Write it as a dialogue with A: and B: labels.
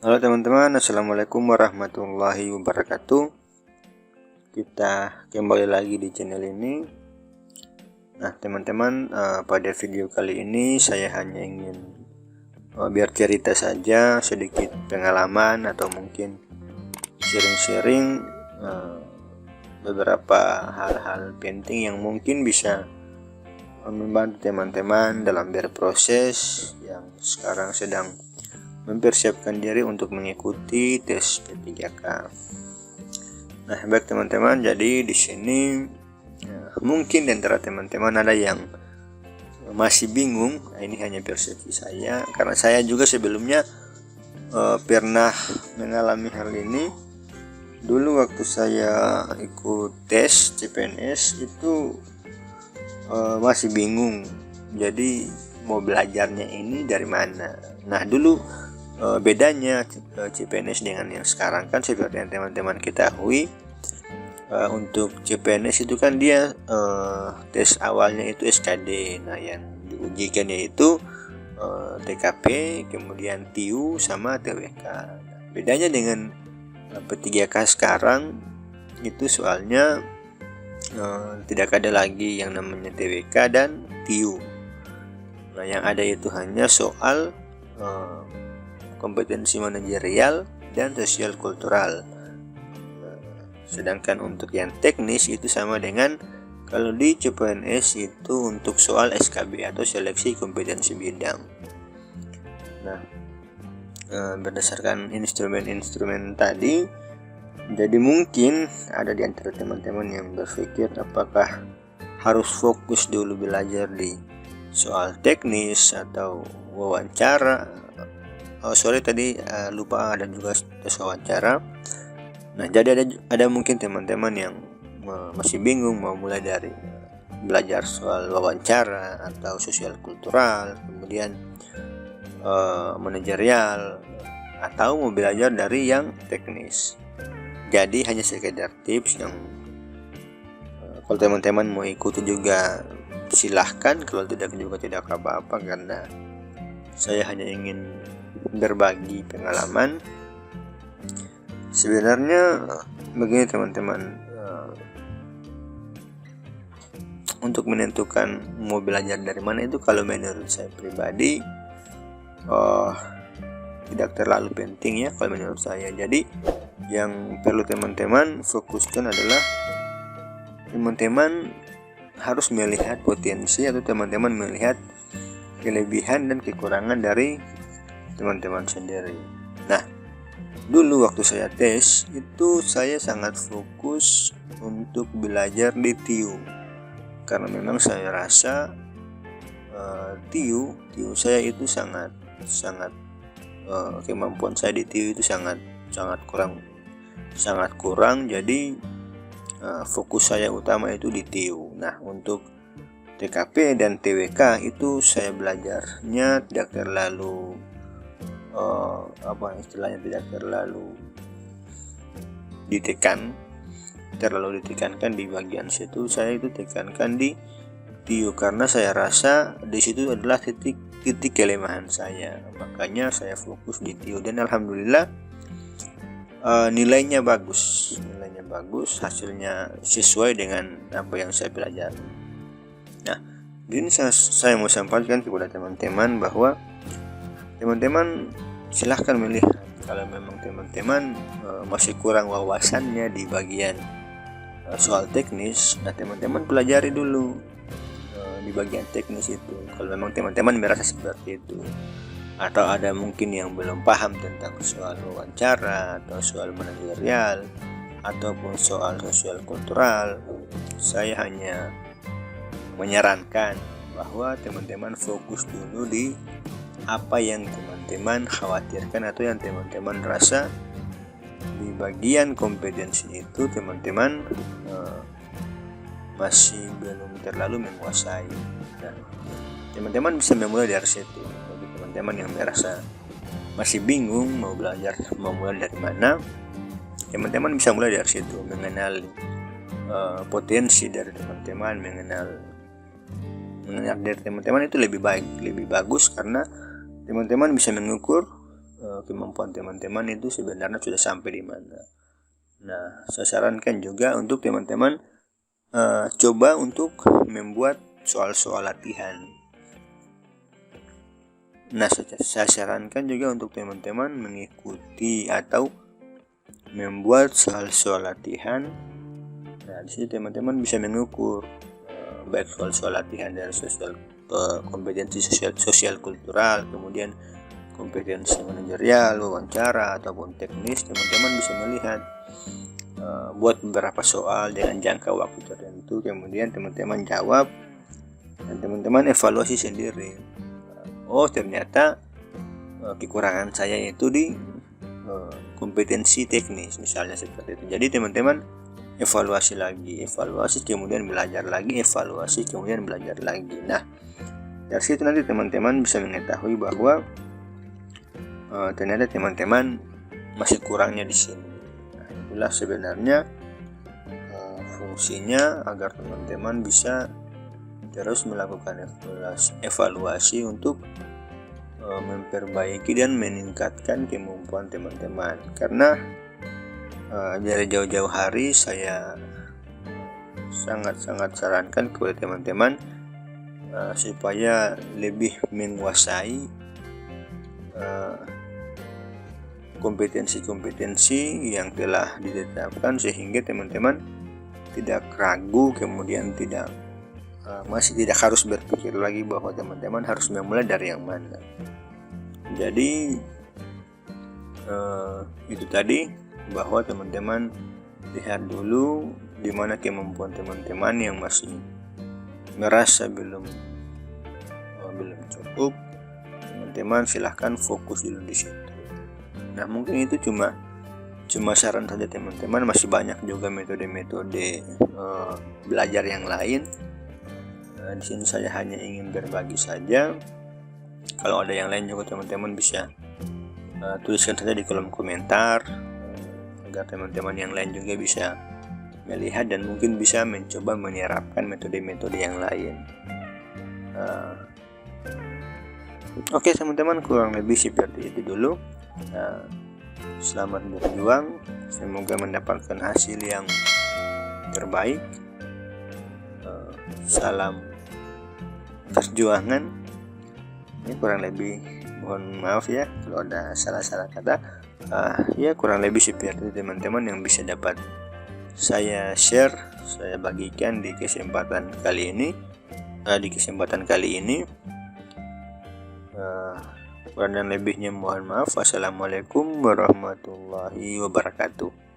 A: Halo teman-teman, assalamualaikum warahmatullahi wabarakatuh. Kita kembali lagi di channel ini. Nah teman-teman, pada video kali ini saya hanya ingin biar cerita saja sedikit pengalaman atau mungkin sharing-sharing beberapa hal-hal penting yang mungkin bisa membantu teman-teman dalam berproses yang sekarang sedang mempersiapkan diri untuk mengikuti tes P3K. Nah, baik teman-teman, jadi di sini mungkin di antara teman-teman ada yang masih bingung. Ini hanya persepsi saya, karena saya juga sebelumnya pernah mengalami hal ini. Dulu waktu saya ikut tes CPNS itu masih bingung. Jadi mau belajarnya ini dari mana? Nah, dulu bedanya CPNS dengan yang sekarang kan seperti yang teman-teman ketahui, untuk CPNS itu kan dia tes awalnya itu SKD. Nah, yang diujikan yaitu TKP, kemudian TIU sama TWK. Nah, bedanya dengan P3K sekarang itu soalnya tidak ada lagi yang namanya TWK dan TIU. Nah, yang ada itu hanya soal kompetensi manajerial dan sosial kultural. Sedangkan untuk yang teknis itu sama dengan kalau di CPNS itu untuk soal SKB atau seleksi kompetensi bidang. Nah, berdasarkan instrumen-instrumen tadi, jadi mungkin ada di antara teman-teman yang berpikir apakah harus fokus dulu belajar di soal teknis atau wawancara. Lupa ada juga tes wawancara. Nah, jadi ada mungkin teman-teman yang masih bingung mau mulai dari belajar soal wawancara atau sosial kultural, kemudian manajerial, atau mau belajar dari yang teknis. Jadi hanya sekedar tips yang kalau teman-teman mau ikuti juga silahkan, kalau tidak juga tidak apa-apa, karena saya hanya ingin berbagi pengalaman. Sebenarnya begini teman-teman, untuk menentukan mau belajar dari mana itu kalau menurut saya pribadi tidak terlalu penting ya kalau menurut saya. Jadi yang perlu teman-teman fokuskan adalah teman-teman harus melihat potensi atau teman-teman melihat kelebihan dan kekurangan dari teman-teman sendiri. Nah, dulu waktu saya tes itu saya sangat fokus untuk belajar di TIU, karena memang saya rasa TIU saya itu sangat kemampuan saya di TIU itu sangat kurang. Jadi fokus saya utama itu di TIU. Nah, untuk TKP dan TWK itu saya belajarnya tidak terlalu tidak terlalu ditekankan di bagian situ. Saya itu tekankan di TIU karena saya rasa di situ adalah titik kelemahan saya. Makanya saya fokus di TIU dan alhamdulillah nilainya bagus, hasilnya sesuai dengan apa yang saya pelajari. Nah, ini saya mau sampaikan kepada teman-teman bahwa teman-teman silahkan melihat kalau memang teman-teman masih kurang wawasannya di bagian soal teknis. Nah, teman-teman pelajari dulu di bagian teknis itu kalau memang teman-teman merasa seperti itu, atau ada mungkin yang belum paham tentang soal wawancara atau soal manajerial ataupun soal sosial kultural. Saya hanya menyarankan bahwa teman-teman fokus dulu di apa yang teman-teman khawatirkan atau yang teman-teman rasa di bagian kompetensi itu teman-teman masih belum terlalu menguasai. Nah, teman-teman bisa memulai dari situ. Bagi teman-teman yang merasa masih bingung mau mulai dari mana, teman-teman bisa mulai dari situ, mengenal potensi dari teman-teman, mengenal dari teman-teman itu lebih bagus, karena teman-teman bisa mengukur kemampuan teman-teman itu sebenarnya sudah sampai di mana. Nah, saya sarankan juga untuk teman-teman coba untuk membuat soal-soal latihan. Nah, saya sarankan juga untuk teman-teman mengikuti atau membuat soal-soal latihan. Nah, di sini teman-teman bisa mengukur baik soal-soal latihan dari kompetensi sosial kultural, kemudian kompetensi manajerial, wawancara ataupun teknis. Teman-teman bisa melihat buat beberapa soal dengan jangka waktu tertentu, kemudian teman-teman jawab dan teman-teman evaluasi sendiri. Oh, ternyata kekurangan saya itu di kompetensi teknis misalnya seperti itu. Jadi teman-teman evaluasi kemudian belajar lagi, evaluasi kemudian belajar lagi. Nah, dari situ nanti teman-teman bisa mengetahui bahwa ternyata teman-teman masih kurangnya di sini. Nah, itulah sebenarnya fungsinya agar teman-teman bisa terus melakukan evaluasi untuk memperbaiki dan meningkatkan kemampuan teman-teman. Karena dari jauh-jauh hari saya sangat-sangat sarankan kepada teman-teman supaya lebih menguasai kompetensi-kompetensi yang telah ditetapkan, sehingga teman-teman tidak ragu, kemudian masih tidak harus berpikir lagi bahwa teman-teman harus memulai dari yang mana. Jadi itu tadi, bahwa teman-teman lihat dulu di mana kemampuan teman-teman yang masih merasa belum cukup. Teman-teman silahkan fokus dulu di situ. Nah, mungkin itu cuma saran saja teman-teman, masih banyak juga metode-metode belajar yang lain. Di sini saya hanya ingin berbagi saja. Kalau ada yang lain juga teman-teman bisa tuliskan saja di kolom komentar, agar teman-teman yang lain juga bisa melihat dan mungkin bisa mencoba menerapkan metode-metode yang lain. Oke teman-teman, kurang lebih seperti itu dulu. Selamat berjuang, semoga mendapatkan hasil yang terbaik. Salam perjuangan. Ini kurang lebih, mohon maaf ya kalau ada salah-salah kata. Ya kurang lebih seperti itu teman-teman yang bisa dapat saya share, saya bagikan di kesempatan kali ini. Kurang dan lebihnya mohon maaf. Wassalamualaikum warahmatullahi wabarakatuh.